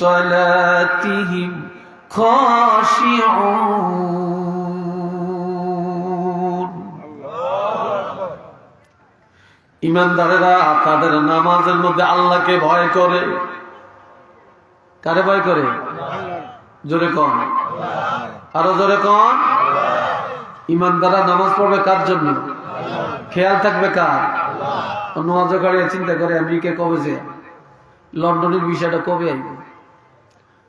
সালাতিহিম খাশিউন। ঈমানদারেরা তাদের নামাজের মধ্যে আল্লাহকে ভয় করে। কারে ভয় করে? জোরে কন, আরো জোরে কন। ঈমানদাররা নামাজ পড়বে কার জন্য? খেয়াল থাকবে কার? নামাজ করে চিন্তা করে আমেরিকা কবে যে, লন্ডনের বিষয়টা কবে আইব,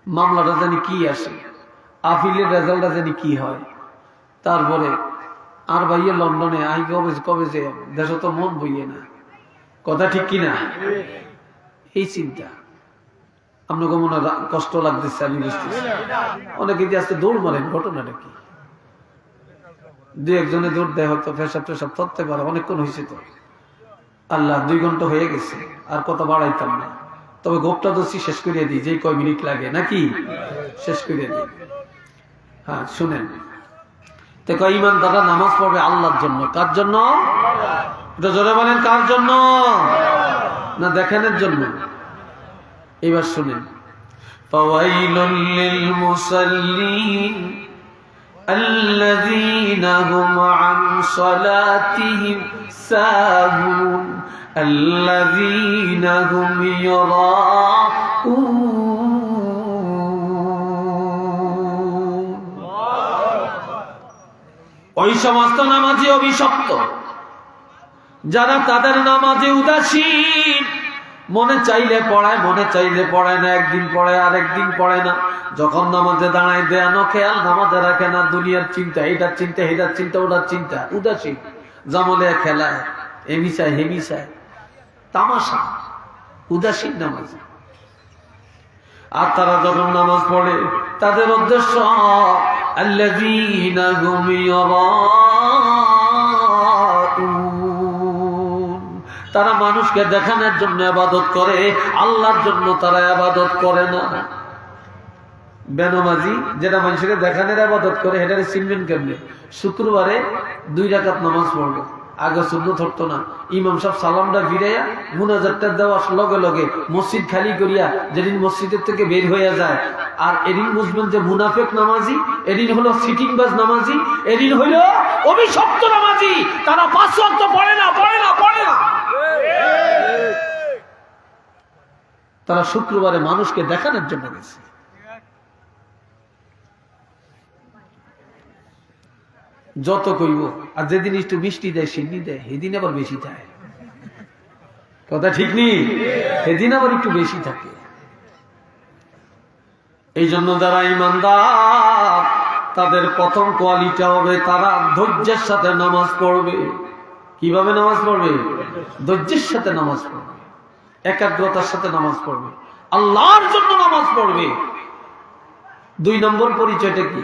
মামলাটা জানি কি আসে, আপিলের রেজাল্টটা জানি কি হয়, তারপরে আর ভাইয়া লন্ডনে আই কবে যে, দেশ তো মন বইয়ে না। কথা ঠিক কিনা? এই চিন্তা আপনাকে মনে কষ্ট লাগতেছে, আমি বুঝতেছি। অনেকে যে আজকে দৌড় মারেন, ঘটনাটা কি? দুই একজনে দৌড় দেয়, হয়তো পেশাব টেশাব ধরতে পারে, অনেকক্ষণ হয়েছে তো, আল্লাহ 2 ঘন্টা হয়ে গেছে, আর কত বাড়াইতাম না। তবে গোপটা দোষী শেষ করিয়ে দিই, যেই কয় মিনিট লাগে নাকি শেষ করিয়ে দিই। হ্যাঁ শুনেন, তো কয় ঈমানদাররা নামাজ পড়বে আল্লাহর জন্য। কার জন্য? এটা জোরে বলেন, কার জন্য? না দেখানোর জন্য? এবার শুনেন, ফাওয়াইলুল লিল মুসাল্লিন আল্লাযীনা হুম আন সালাতিহিম সাহুন আল্লাযীনা হুম ইউরাউন। ওই সমস্ত নামাজি অভিশপ্ত যারা তাদের নামাজে উদাসীন, মনে চাইলে পড়ায়, মনে চাইলে পড়ায় না, একদিন পড়ে আর একদিন পড়ে না, যখন নামাজে দাঁড়ায় দেয়ানো খেয়াল নামাজে রাখে না, দুনিয়ার চিন্তা, এটার চিন্তা, এটার চিন্তা, ওটার চিন্তা, উদাসীন, জামলে খেলায়, এমিসায় হেমিসায়, তামাশা, উদাসীন নামাজ। আর তারা যখন নামাজ পড়ে তাদের উদ্দেশ্য আল্লাযীনা হুম ইউরাউন, তারা মানুষকে দেখানোর জন্য ইবাদত করে, আল্লাহর জন্য তারা ইবাদত করে না। বেনমাজি যেটা মানুষকে দেখানোর ইবাদত করে, এটারে চিনবেন কেমনে? শুক্রবারে 2 রাকাত নামাজ পড়বে, আগে সুন্নত হতো না, ইমাম সাহেব সালামটা ফিরাইয়া মুনাজাতটা দেওয়ার লগে লগে মসজিদ খালি করিয়া যেদিন মসজিদের থেকে বের হয়ে যায়, আর এদিন বুঝবেন যে মুনাফিক নামাজি, এদিন হলো সিটিং বাজ নামাজি, এদিন হইল অভিশপ্ত নামাজি। তারা 5 ওয়াক্ত পড়ে না, পড়ে না, পড়ে না। তারা শুক্রবারে মানুষকে দেখানোর জন্য গেছে। যত কইব, আর যেদিন একটু মিষ্টি দেয়, সিন্নি দেয়, সেদিন আবার বেশি থাকে। কথা ঠিক নেই? সেদিন আবার একটু বেশি থাকে। এই জন্য যারা ঈমানদার, তাদের প্রথম কোয়ালিটি হবে তারা ধৈর্যের সাথে নামাজ পড়বে। কিভাবে নামাজ পড়বে? ধৈর্যের সাথে নামাজ পড়বে, একাগ্রতার সাথে নামাজ পড়বে, আল্লাহর জন্য নামাজ পড়বে। 2 নম্বর পরিচয়টা কি?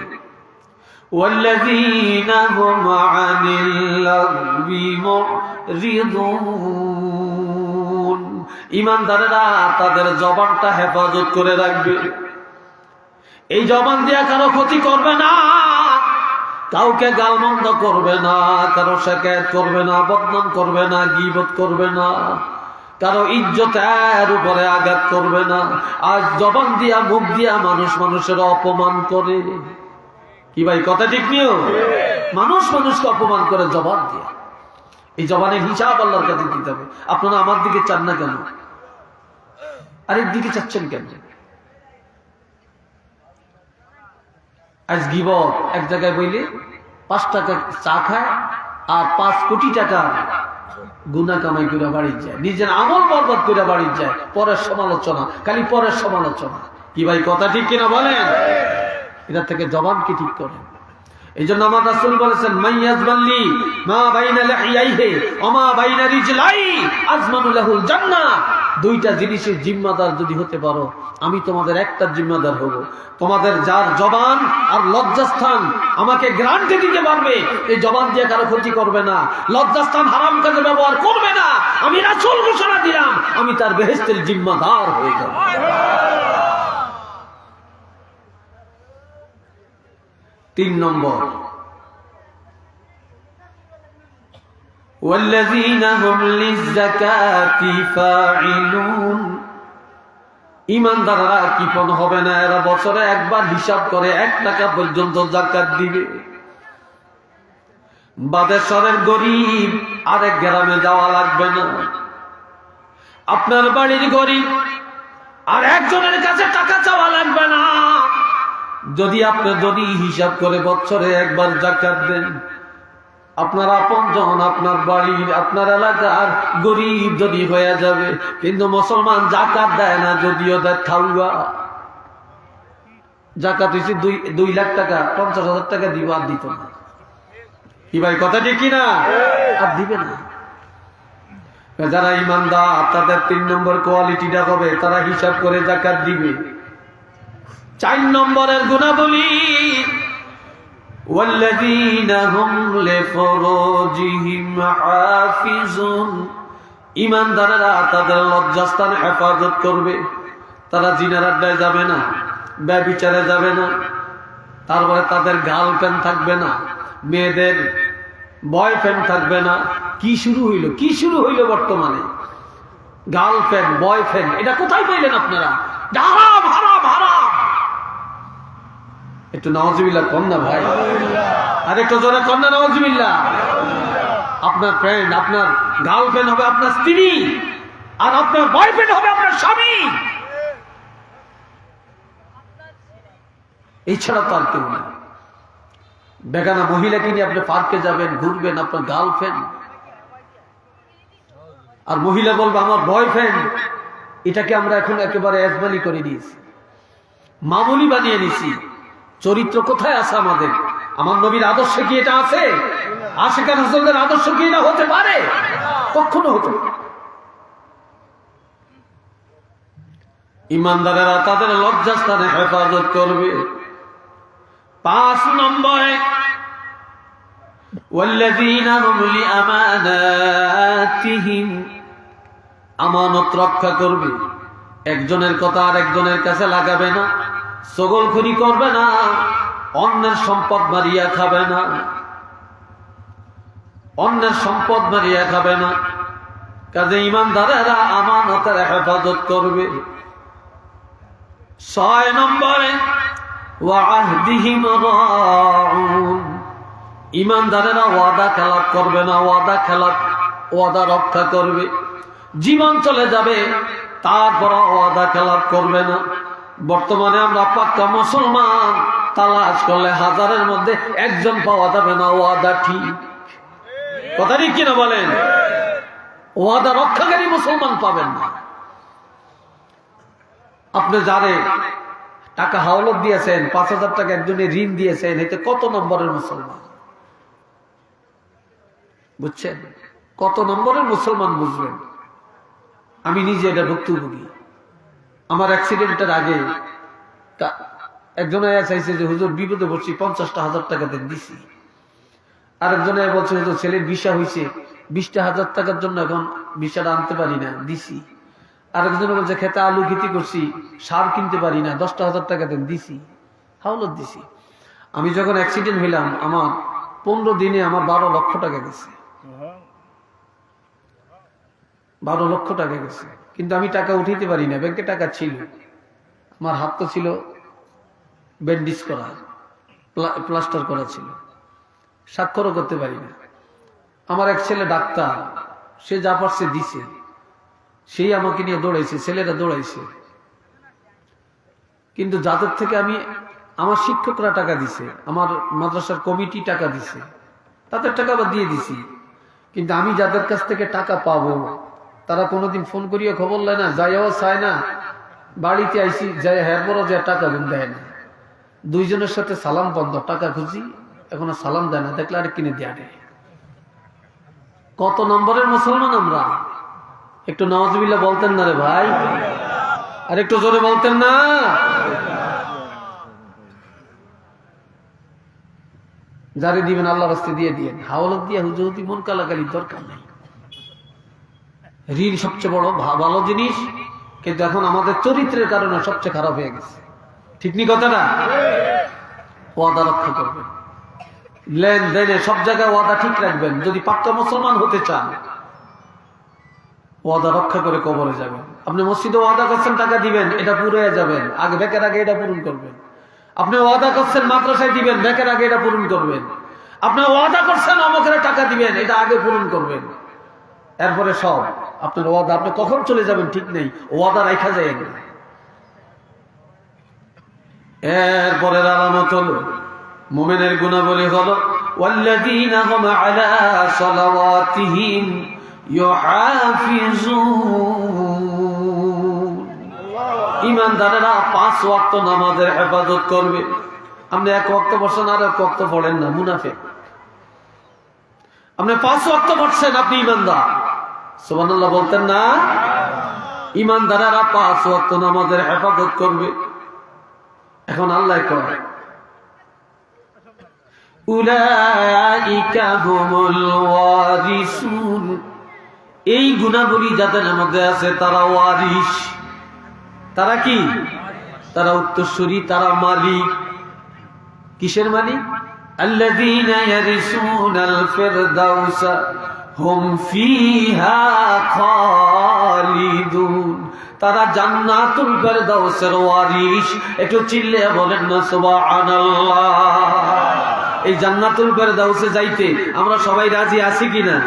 والذين هم عن اللغو معرضون, ঈমানদারেরা তাদের জবানটা হেফাজত করে রাখবে। এই জবান দিয়ে কারো ক্ষতি করবে না, কাউকে গালমন্দ করবে না, কারো শিকায়ত করবে না, বদনাম করবে না, গীবত করবে না, কারো ইজ্জতের উপরে আঘাত করবে না। আজ জবান দিয়া, মুখ দিয়া মানুষের অপমান করে। কি ভাই কথা ঠিক নিও? মানুষকে অপমান করে জবান দিয়ে। এই জবানের হিসাব আল্লাহর কাছে দিতে হবে। আপনারা আমার দিকে চান না কেন? আরেক দিকে চাচ্ছেন কেন? আজ গীবত এক জায়গায় বইলে 5 টাকা চা খায় আর 5 কোটি টাকা গুনাহ কামাই করে বাড়ি যায়, নিজের আমল বরবাদ করে বাড়ি যায়। পরের সমালোচনা, খালি পরের সমালোচনা। কি ভাই কথা ঠিক কিনা বলেন? এটা থেকে জবানকে ঠিক করে। এই জন্য আমার রাসূল বলেছেন, মাইয়াজমাল্লি মা বাইনা লাহিয়াইহি ওয়া মা বাইনা রিজলাই আজমানু লাহুল জান্নাহ। দুইটা জিনিসের জিম্মাদার যদি হতে পারো, আমি তোমাদের একটা জিম্মাদার হব। তোমাদের যার জবান আর লজ্জাস্থান আমাকে গ্যারান্টি দিতে পারবে এই জবান দিয়ে কারো ক্ষতি করবে না, লজ্জাস্থান হারাম কাজে ব্যবহার করবে না, আমি রাসূল ঘোষণা দিলাম আমি তার বেহেশতের জিম্মাদার হয়ে যাব। 3 নম্বর, والذين هم للزكاة فاعلون। ঈমানদাররা কৃপণ হবে না, এরা বছরে একবার হিসাব করে 1 টাকা পর্যন্ত যাকাত দিবে। বাদেশ্বরের গরিব আরেক গ্রামে যাওয়া লাগবে না, আপনার বাড়ির গরিব আর একজনের কাছে টাকা চাওয়া লাগবে না। যদি আপনি ধনী হিসাব করে বছরে একবার যাকাত দেন, আপনার আপনজন আপনার বাড়ির আপনার এলাকার গরিব ধনী হয়ে যাবে। কিন্তু মুসলমান যাকাত দেয় না, যদিও দেয় থাউয়া। যাকাত হচ্ছে 2 লাখ টাকা, 50,000 টাকা দিব, আর দিত না। কি ভাই কথা ঠিক কিনা? আর দিবে না। যারা ঈমানদার তাদের 3 নম্বর কোয়ালিটিটা হবে, তারা হিসাব করে যাকাত দিবে। 4 নম্বরের গুণাবলী, والذين هم لفروجهم حافظون। ঈমানদাররা তাদের লজ্জাস্থান হেফাজত করবে, তারা জিনার আড্ডায় যাবে না, ব্যভিচারে যাবে না, তারপরে তাদের গার্লফ্রেন্ড থাকবে না, মেয়েদের বয়ফ্রেন্ড থাকবে না। কি শুরু হইল বর্তমানে? গার্লফ্রেন্ড বয়ফ্রেন্ড, এটা কোথায় পাইলেন আপনারা? হারাম হারাম হারাম। একটু নাউজুবিল্লাহ কর না ভাই, আর একটু জোরে কর না নাউজুবিল্লাহ। আপনার ফ্রেন্ড, আপনার গার্লফ্রেন্ড হবে আপনার স্ত্রী, আর আপনার বয়ফ্রেন্ড হবে আপনার স্বামী। এছাড়া তো আর কেউ না। বেগানা মহিলাকে নিয়ে আপনি পার্কে যাবেন, ঘুরবেন, আপনার গার্লফ্রেন্ড, আর মহিলা বলবে আমার বয়ফ্রেন্ড। এটাকে আমরা এখন একেবারে এজমালি করে নিয়েছি, মামুলি বানিয়ে নিয়েছি। চরিত্র কোথায় আছে আমাদের? আমার নবীর আদর্শে কি এটা আছে? আশিকার রাসূলদের আদর্শ কি এটা হতে পারে? কখনো হতে পারে। ঈমানদারেরা তাদের লজ্জাস্থানে হেফাজত করবে। 5 নম্বরে, والذين هم لأماناتهم। আমানত রক্ষা করবে, একজনের কথা আর একজনের কাছে লাগাবে না, চগলখড়ি করবে না, অন্যের সম্পদ মারিয়া খাবে না, অন্যের সম্পদ মারিয়া খাবে না। কাজে ঈমানদারেরা আমানতের হেফাজত করবে। 6 নম্বরে, ওয়াহদিহিম রাউন। ঈমানদারেরা ওয়াদা খেলাপ করবে না, ওয়াদা রক্ষা করবে। জীবন চলে যাবে, তারপর ওয়াদা খেলাপ করবে না। বর্তমানে আমরা পাক্কা মুসলমান, তালাশ করলে 1000-এর মধ্যে 1জন পাওয়া যাবে না ওয়াদা ঠিক। কথা ঠিক কিনা বলেন? ওয়াদা রক্ষাকারী মুসলমান পাবেন না। আপনি যারে টাকা হাওলাত দিয়েছেন, 5000 টাকা একজনের ঋণ দিয়েছেন, এতে কত নম্বরের মুসলমান? বুঝছেন? কত নম্বরের মুসলমান বুঝবেন? আমি নিজে এটা ভুক্তভোগী। আমার অ্যাক্সিডেন্টের আগে একজন চাইছে যে হুজুর বিপদে পড়ছি, 50,000 টাকা দেন, দিছি। আরেকজন বলছে হুজুর ছেলের ভিসা হয়েছে, 20,000 টাকার জন্য এখন ভিসাটা আনতে পারি না, দিছি। আরেকজন বলছে খেতে আলু খেতি করছি, সার কিনতে পারি না, 10,000 টাকা দেন, দিছি, হাওলাত দিছি। আমি যখন অ্যাক্সিডেন্ট হইলাম, আমার 15 দিনে আমার 12 লক্ষ টাকা গেছে, 12 লক্ষ টাকা গেছে। কিন্তু আমি টাকা উঠাইতে পারি না, ব্যাংকে টাকা ছিল, আমার হাত তো ছিল ব্যান্ডেজ করা, প্লাস্টার করা ছিল, স্বাক্ষরও করতে পারি না। আমার এক ছেলে ডাক্তার, সে যা পারছে দিছে, সেই আমাকে নিয়ে দৌড়াইছে, ছেলেরা দৌড়াইছে। কিন্তু যাদের থেকে আমার শিক্ষকরা টাকা দিছে, আমার মাদ্রাসার কমিটি টাকা দিছে, তাদের টাকা আবার দিয়ে দিছি। কিন্তু আমি যাদের কাছ থেকে টাকা পাবো, তারা কোনোদিন ফোন করিয়া খবর নেয় না, যাইও চায় না। বাড়িতে আইসি যাই, হ্যাঁ বড় যে টাকা দেয় না। দুইজনের সাথে সালাম বন্ধ, টাকা খুঁজি, এখন আর সালাম দেয় না, দেখলে আরেক কিনে দিয়ে আনে। কত নম্বরের মুসলমান আমরা? একটু নওয়াজবিল্লাহ বলতেন না রে ভাই, আর একটু জোরে বলতেন না? যারে দিবেন আল্লাহ রাস্তে দিয়ে দিয়েন, হাওলাত দিয়ে হুজুতি মন কালাকালির দরকার নেই। ঋণ সবচেয়ে বড় ভালো জিনিস, কিন্তু এখন আমাদের চরিত্রের কারণে সবচেয়ে খারাপ হয়ে গেছে। ঠিক নি কথাটা? ওয়াদা রক্ষা করবেন, লেনদেনে সব জায়গায় ওয়াদা ঠিক রাখবেন। যদি পাক্কা মুসলমান হতে চান, ওয়াদা রক্ষা করে কবরে যাবেন। আপনি মসজিদে ওয়াদা করছেন টাকা দিবেন, এটা পুরো যাবেন, আগে বেকের আগে এটা পূরণ করবেন। আপনি ওয়াদা করছেন মাদ্রাসায় দিবেন, বেকের আগে এটা পূরণ করবেন। আপনি ওয়াদা করছেন অমুকের টাকা দিবেন, এটা আগে পূরণ করবেন। এরপরে সব আপনার ওয়াদা, আপনি কখন চলে যাবেন ঠিক নেই, ওয়াদা রাখা যায় না। এরপরের আলামত হলো, মুমিনের গুণাবলী হলো ওয়াল্লাযীনা হুম আলা সালাওয়াতিহিম ইউহাফিজুন। ঈমানদারেরা 5 ওয়াক্ত নামাজের হেফাজত করবে। আপনি এক ওয়াক্ত পড়ছেন আর এক ওয়াক্ত পড়েন না, মুনাফিক। আপনি 5 ওয়াক্ত পড়ছেন, আপনি ঈমানদার। সুবহানাল্লাহ বলতেন না? ঈমানদারেরা 5 ওয়াক্ত নামাজের হেফাজত করবে। এখন আল্লাহ কয় উলাইকা হুমুল ওয়ারিসুন, এই গুণাবলী যাদের মধ্যে আছে তারা ওয়ারিস। তারা কি? তারা উত্তরসূরি, তারা মালিক। কিসের মালিক? আল্লাযীনা ইয়ারিসুনাল ফিরদাউসা হুম ফিহা খালিদুন, তারা জান্নাতুল ফিরদাউসের ওয়ারিস। একটু চিল্লে বলেন না সুবহানাল্লাহ। এই জান্নাতুল ফিরদাউসে যাইতে আমরা সবাই রাজি আছি কিনা?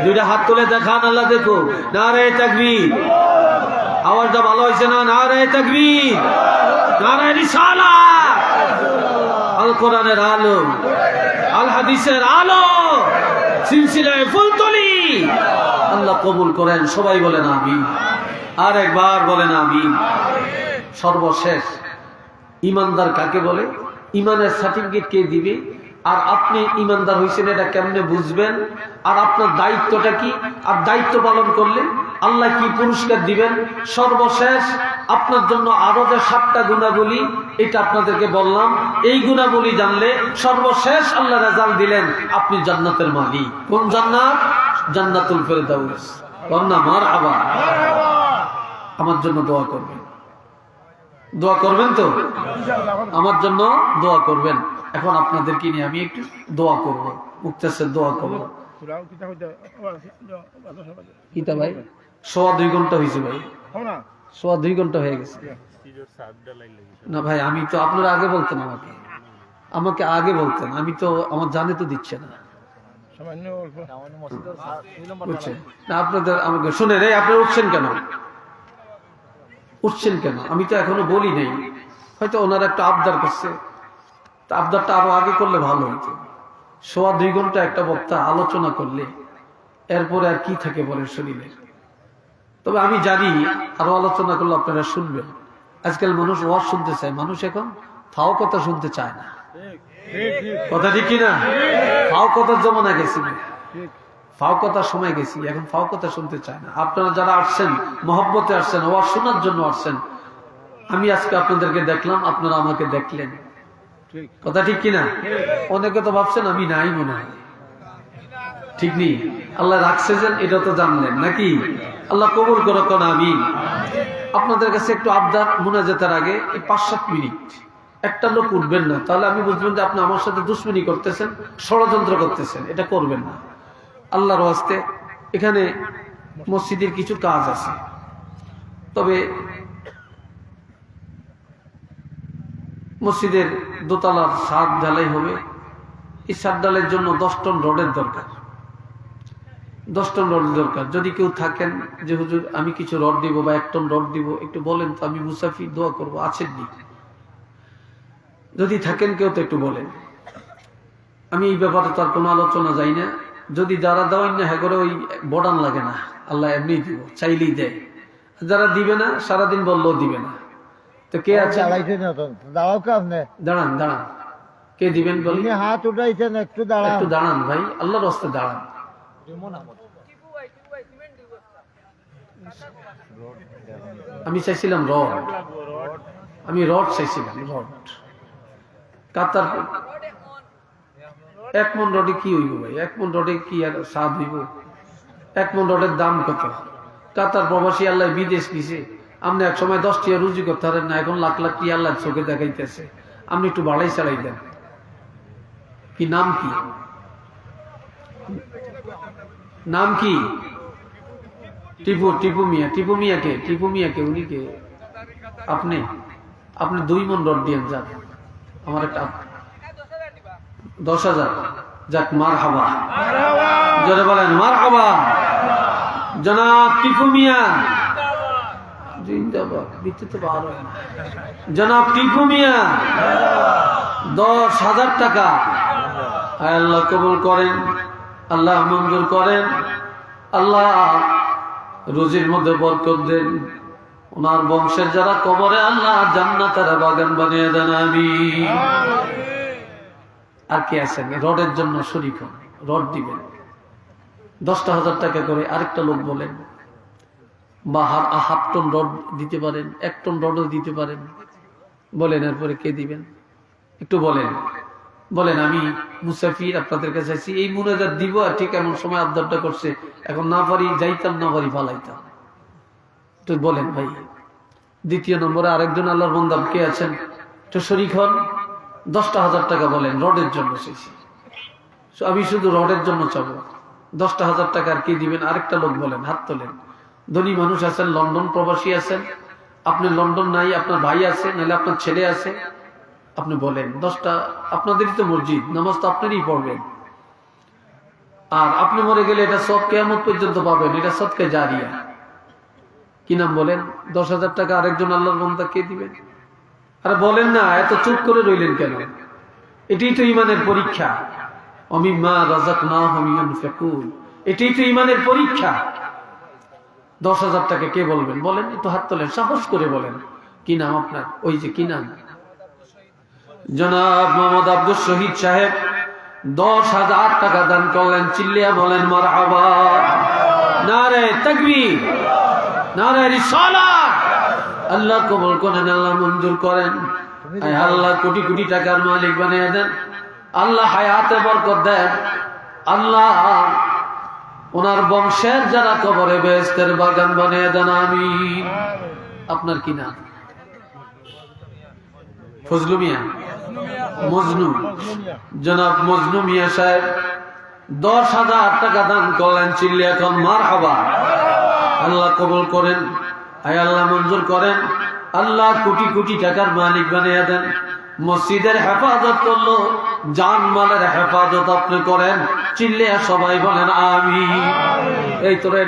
দুইটা হাত তুলে দেখান, আল্লাহ দেখো। নারে তাকবীর, আওয়াজটা ভালো হয়েছে না? নারে তাকবীর, নারে রিসালাত। আল কোরআনের আলো, আল হাদিসের আলো, সিলসিলায়ে ফুলতলি আল্লাহ কবুল করেন। সবাই বলেন আমিন, আর একবার বলেন আমিন। সর্বশেষ, ইমানদার কাকে বলে? ইমানের সার্টিফিকেট কে দিবে? আর আপনি ইমানদার হয়েছেন এটা কেমনে বুঝবেন? আর আপনার দায়িত্বটা কি? আর দায়িত্ব পালন করলে আল্লাহ কি পুরস্কার দিবেন? সর্বশেষ আপনার জন্য আরো যে 7টা গুণাবলী, এটা আপনাদেরকে বললাম। এই গুণাবলী জানলে সর্বশেষ আল্লাহ রেজাল্ট দিলেন, আপনি জান্নাতের মালিক। কোন জান্নাত? জান্নাতুল ফিরদাউস। বলনা মারহাবা। আমার জন্য দোয়া করবেন, দোয়া করবেন তো? আমার জন্য দোয়া করবেন। এখন আপনাদেরকে নিয়ে আমি একটু দোয়া করব, মুক্তাসের দোয়া করব। কিতা ভাই? 2.25 ঘন্টা হয়েছে ভাই, 2.25 ঘন্টা হয়ে গেছে। না ভাই, আমি তো আপনারা আগে বলতেন, আমাকে আগে বলতেন, আমি তো আমার জানে তো দিচ্ছে না। বুঝছেন না আপনাদের? আমাকে শুনেন, এই আপনারা উঠছেন কেন? উঠছেন কেন? আমি তো এখনো বলি নাই, হয়তো ওনারা একটা আবদার করছে। আবদারটা আরো আগে করলে ভালো হতো। 2.25 ঘন্টা একটা বক্তা আলোচনা করলে এরপরে আর কি থাকে বলেন শরীরে? তবে আমি জানি আরো আলোচনা করলে আপনারা শুনবেন। আজকাল মানুষ ওয়াজ শুনতে চায়, মানুষ এখন ফাও কথা শুনতে চায় না। কথা ঠিক কিনা? ফাও কথার জমানা গেছি, ফাও কথার সময় গেছি, এখন ফাও কথা শুনতে চায় না। আপনারা যারা আসছেন মহব্বতে আসছেন, ওয়াজ শোনার জন্য আসছেন, আমি আজকে আপনাদেরকে দেখলাম, আপনারা আমাকে দেখলেন। কথা ঠিক কিনা? অনেকে তো ভাবছেন আমি নাই মনে হয়, ঠিক নেই। আল্লাহ রাখছে যেন এটা তো জানলেন নাকি? আল্লাহ কবুল করো কোন আমিন। আপনাদের কাছে একটু আবদার, মুনাজাতের আগে 5-7 মিনিট একটা লোক উঠবেন না, তাহলে আমি বুঝবেন যে আপনি আমার সাথে দুশ্মনী করতেছেন, ষড়যন্ত্র করতেছেন। এটা করবেন না আল্লাহর ওয়াস্তে। এখানে মসজিদের কিছু কাজ আছে, তবে মসজিদের দোতলার ছাদ ঢালাই হবে। এই ছাদ ঢালাইয়ের জন্য 10 টন রডের দরকার, 10 টন রড দরকার। যদি কেউ থাকেন যে হুজুর আমি কিছু রড দিব বা 1 টন রড দিব, একটু বলেন তো, আমি মুসাফির দোয়া করবো। আছেন নি? যদি থাকেন কেউ তো একটু বলেন। আমি এই ব্যাপারে তো আর কোনো আলোচনা যাই না। যদি যারা দেওয়াই না হ্যাঁ করে ওই বর্ডান লাগে না, আল্লাহ এমনি দিব, চাইলেই দেয়। যারা দিবে না, সারাদিন বললেও দিবে না। তো তো কে আছে? চালাইছেন না তো, দাঁড়াও কে আপনি? দাঁড়ান দাঁড়ান, কে দিবেন বলি? আপনি হাত উঠাইছেন, একটু দাঁড়ান। একটু দাঁড়ান ভাই, আল্লাহর রাস্তায় দাঁড়ান। আমি চাইছিলাম রড, আমি রড চাইছিলাম, রড কাতার। 1 মণ রডে কি হইব ভাই? 1 মণ রডে কি আর স্বাদ হইব? 1 মণ রডের দাম কত? কাতার প্রবাসী আল্লাহ বিদেশ নিছে, আপনি এক সময় 10 টিয়া রুজি করতে পারেন না, এখন লাখ লাখ টিয়া আল্লাহ চোখে দেখাইতেছে। আপনি একটু বাড়াই চালাই দেন। কি নাম? কি নাম? কি টিপু? টিপু মিয়া? টিপু মিয়া কে? টিপু মিয়া কে? উনি কে? আপনি 2 মণ রড দিয়ে যান আমার একটা 10,000। যাক, মারহাবা, জোরে বলেন মারহাবা। জনাব টিপু মিয়া জিন্দাবাদ। দিতে তো বার হয় না। জনাব টিপু মিয়া 10,000 টাকা। আল্লাহ কবুল করেন, আল্লাহ মঞ্জুর করেন, আল্লাহ রুজির মধ্যে বরকত দেন। ওনার বংশের যারা কবরে আল্লাহ জান্নাতের বাগান বানিয়ে দেন, আমিন। আর কে আছেন রডের জন্য শরীক হন? রড দিবেন 10,000 টাকা করে। আরেকটা লোক বলেন, বা 1/2 টন রড দিতে পারেন, 1 টন রডও দিতে পারেন। বলেন, এরপরে কে দিবেন? একটু বলেন, বলেন। আমি মুসাফির, আপনাদের কাছে আছি, এই মুনাজাত দিব, আর ঠিক এমন সময় আবদারটা করছে, এখন না পারি যাইতাম, না পারি ফালাইতাম। তো বলেন ভাই। দ্বিতীয় নম্বরে আরেকজন আল্লাহর বান্দা কে আছেন? তো শরীক হন। 10,000 টাকা বলেন, রডের জন্য চাইছি। আমি শুধু রডের জন্য চাবো। 10,000 টাকা আর কে দিবেন? আরেকটা লোক বলেন, হাত তোলেন। ধনী মানুষ আছেন, লন্ডন প্রবাসী আছেন, আপনি লন্ডন নাই, আপনার ভাই আছে, নাহলে আপনার ছেলে আছে, আপনি বলেন 10টা। আপনাদেরই তো মসজিদ, নামাজ তো আপনারই পড়বেন, আর আপনি মরে গেলে এটা সব কিয়ামত পর্যন্ত পাবেন, এটা সদকা জারিয়া। কি নাম বলেন? 10,000 টাকা আরেকজন আল্লাহর বান্দা কে দিবেন? আরে বলেন না, এত চুপ করে রইলেন কেন? এটাই তো ইমানের পরীক্ষা। অমিম্মা রাযাকনাহুম ইউনফিকুন, এটাই তো ইমানের পরীক্ষা। 10,000 টাকা কে বলবেন? বলেন, একটু হাত তোলেন, সাহস করে বলেন। কি নাম আপনার? ওই যে কি নাম? জনাব মোহাম্মদ আব্দুল শহীদ সাহেব 10,000 টাকা দান করলেন। চিল্লিয়া বলেন মারহাবা। নারে তাকবীর, নারে রিসালাত। আল্লাহ কবুল করেন, আল্লাহ মঞ্জুর করেন। আল্লাহ কোটি কোটি টাকার মালিক বানিয়ে দেন, আল্লাহ হায়াতে বরকত দেন, আল্লাহ ওনার বংশের যারা কবরে বেহেশতের বাগান বানিয়ে দেন, আমিন। আপনার কি নাম? ফজলু মিয়া? মজনু? জনাব মজনু মিয়া সাহেব 10,000 টাকা দান করলেন। চিল্লি এখন মারহাবা। আল্লাহ কবুল করেন, আয় আল্লাহ মঞ্জুর করেন, আল্লাহ কোটি কোটি টাকার মালিক বানিয়ে দেন। মসজিদের হেফাজত করলো, জানমালের হেফাজত আপনি করেন। চিল্লিয়া সবাই বলেন আমিন। এই তোরা